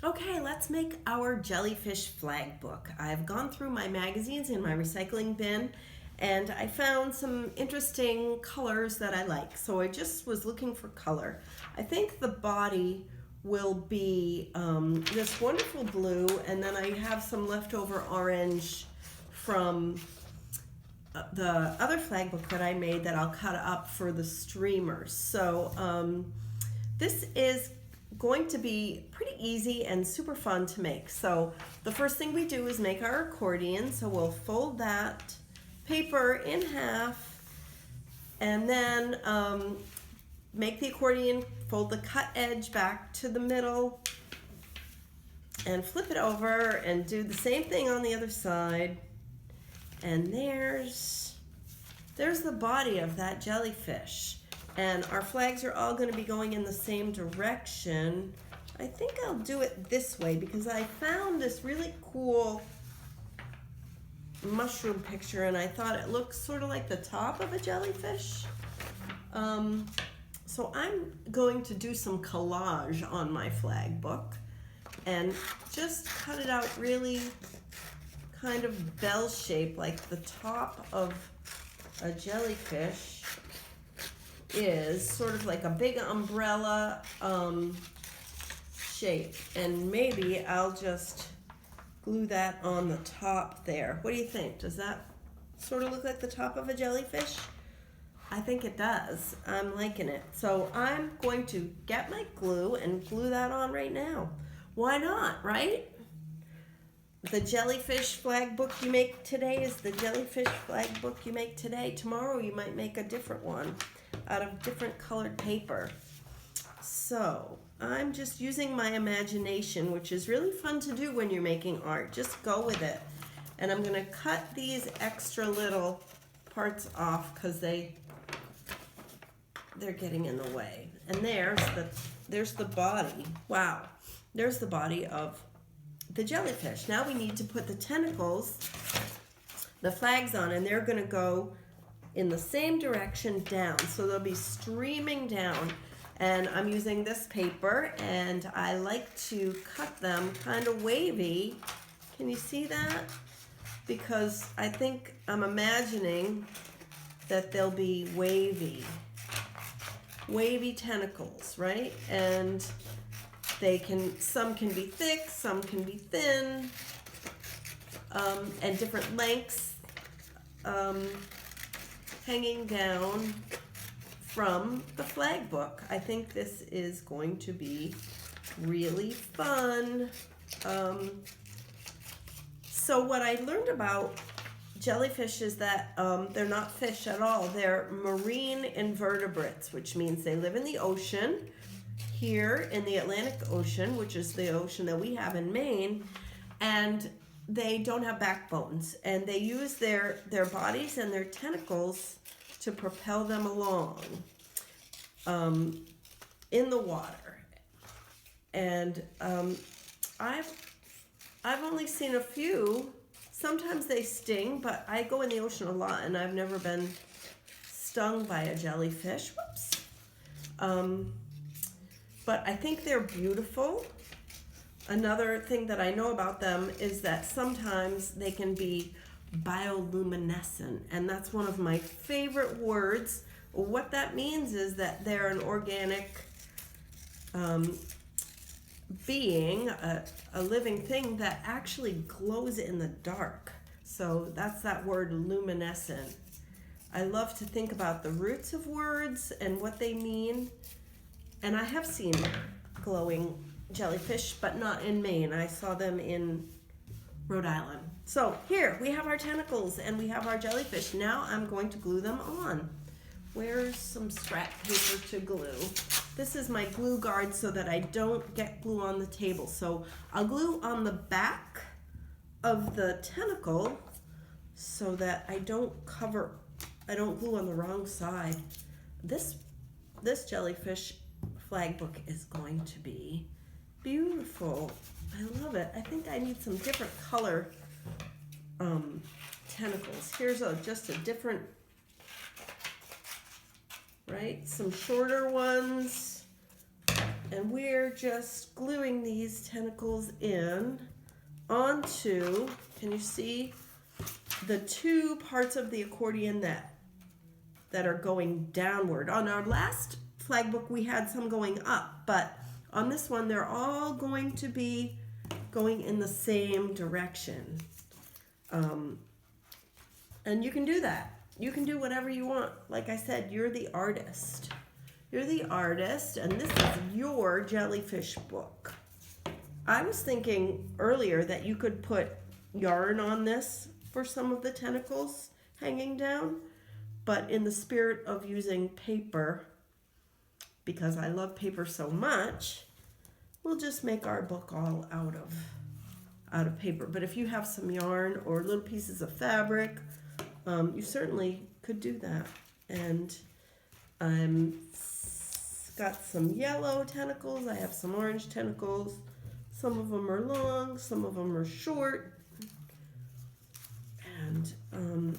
Okay, let's make our jellyfish flag book. I've gone through my magazines in my recycling bin and I found some interesting colors that I like. So I just was looking for color. I think the body will be this wonderful blue, and then I have some leftover orange from the other flag book that I made that I'll cut up for the streamers. So this is going to be pretty easy and super fun to make. So the first thing we do is make our accordion. So we'll fold that paper in half and then make the accordion, fold the cut edge back to the middle and flip it over and do the same thing on the other side. And there's the body of that jellyfish. And our flags are all going to be going in the same direction. I think I'll do it this way because I found this really cool mushroom picture and I thought it looked sort of like the top of a jellyfish. So I'm going to do some collage on my flag book and just cut it out really kind of bell shape, like the top of a jellyfish is sort of like a big umbrella shape, and maybe I'll just glue that on the top there. What do you think? Does that sort of look like the top of a jellyfish? I think it does. I'm liking it. So I'm going to get my glue and glue that on right now. Why not, right? The jellyfish flag book you make today is the jellyfish flag book you make today. Tomorrow you might make a different one out of different colored paper. So I'm just using my imagination, which is really fun to do when you're making art. Just go with it. And I'm going to cut these extra little parts off because they're getting in the way. And there's the body. Wow. There's the body of the jellyfish. Now we need to put the tentacles, the flags on, and they're going to go in the same direction down. So they'll be streaming down. And I'm using this paper, and I like to cut them kind of wavy. Can you see that? Because I think I'm imagining that they'll be wavy tentacles, right? And some can be thick, some can be thin, and different lengths hanging down from the flag book. I think this is going to be really fun. So what I learned about jellyfish is that they're not fish at all. They're marine invertebrates, which means they live in the ocean, here in the Atlantic Ocean, which is the ocean that we have in Maine, and they don't have backbones, and they use their bodies and their tentacles to propel them along in the water. And I've only seen a few. Sometimes they sting, but I go in the ocean a lot and I've never been stung by a jellyfish. Whoops. But I think they're beautiful. Another thing that I know about them is that sometimes they can be bioluminescent, and that's one of my favorite words. What that means is that they're an organic being, a living thing that actually glows in the dark. So that's that word, luminescent. I love to think about the roots of words and what they mean. And I have seen glowing jellyfish, but not in Maine. I saw them in Rhode Island. So here we have our tentacles and we have our jellyfish. Now I'm going to glue them on. Where's some scrap paper to glue? This is my glue guard so that I don't get glue on the table. So I'll glue on the back of the tentacle so that I don't glue on the wrong side. This jellyfish flag book is going to be beautiful. I love it. I think I need some different color tentacles. Here's just a different, right? Some shorter ones. And we're just gluing these tentacles in onto, can you see the two parts of the accordion that are going downward? On our last flag book we had some going up, but on this one they're all going to be going in the same direction. And you can do that. You can do whatever you want. Like I said, you're the artist. You're the artist, and this is your jellyfish book. I was thinking earlier that you could put yarn on this for some of the tentacles hanging down, but in the spirit of using paper, because I love paper so much, we'll just make our book all out of paper. But if you have some yarn or little pieces of fabric, you certainly could do that. And I'm got some yellow tentacles, I have some orange tentacles. Some of them are long, some of them are short. And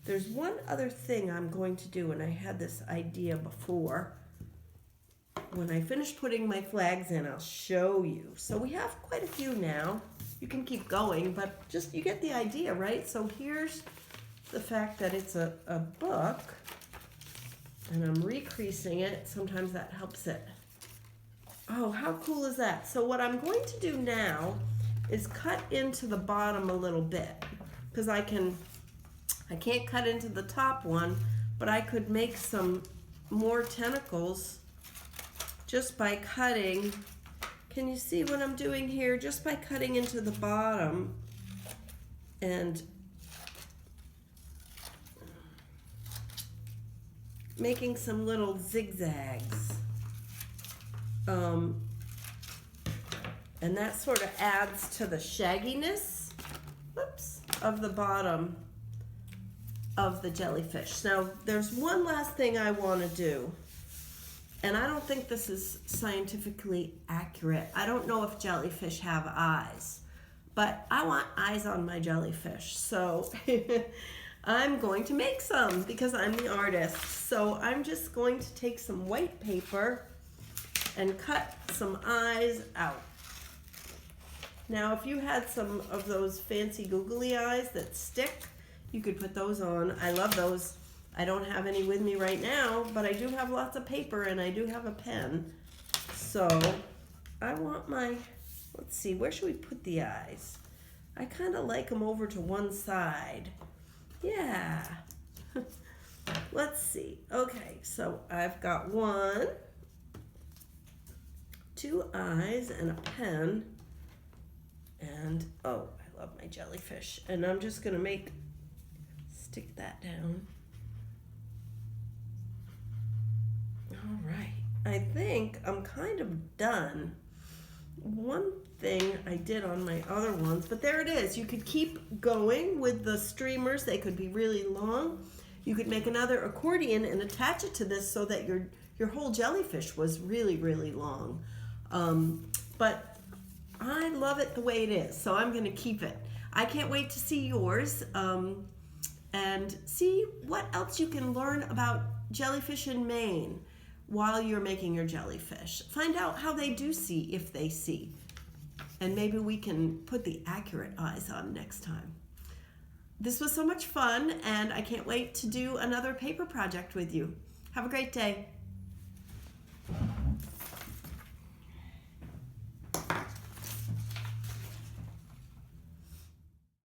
there's one other thing I'm going to do, and I had this idea before. When I finish putting my flags in, I'll show you. So we have quite a few now. You can keep going, but just you get the idea, right? So here's the fact that it's a book, and I'm recreasing it. Sometimes that helps it. Oh, how cool is that? So what I'm going to do now is cut into the bottom a little bit, because I can't cut into the top one, but I could make some more tentacles just by cutting. Can you see what I'm doing here? Just by cutting into the bottom and making some little zigzags. And that sort of adds to the shagginess, of the bottom of the jellyfish. Now, there's one last thing I want to do, and I don't think this is scientifically accurate. I don't know if jellyfish have eyes, but I want eyes on my jellyfish. So I'm going to make some because I'm the artist. So I'm just going to take some white paper and cut some eyes out. Now, if you had some of those fancy googly eyes that stick, you could put those on. I love those. I don't have any with me right now, but I do have lots of paper and I do have a pen. So I want my, let's see, where should we put the eyes? I kind of like them over to one side. Yeah. Let's see. Okay, so I've got 1, 2 eyes and a pen. And, oh, I love my jellyfish. And I'm just going to stick that down. All right. I think I'm kind of done. One thing I did on my other ones, but there it is. You could keep going with the streamers. They could be really long. You could make another accordion and attach it to this so that your whole jellyfish was really, really long. But I love it the way it is, so I'm going to keep it. I can't wait to see yours and see what else you can learn about jellyfish in Maine while you're making your jellyfish. Find out how they do see, if they see. And maybe we can put the accurate eyes on next time. This was so much fun, and I can't wait to do another paper project with you. Have a great day.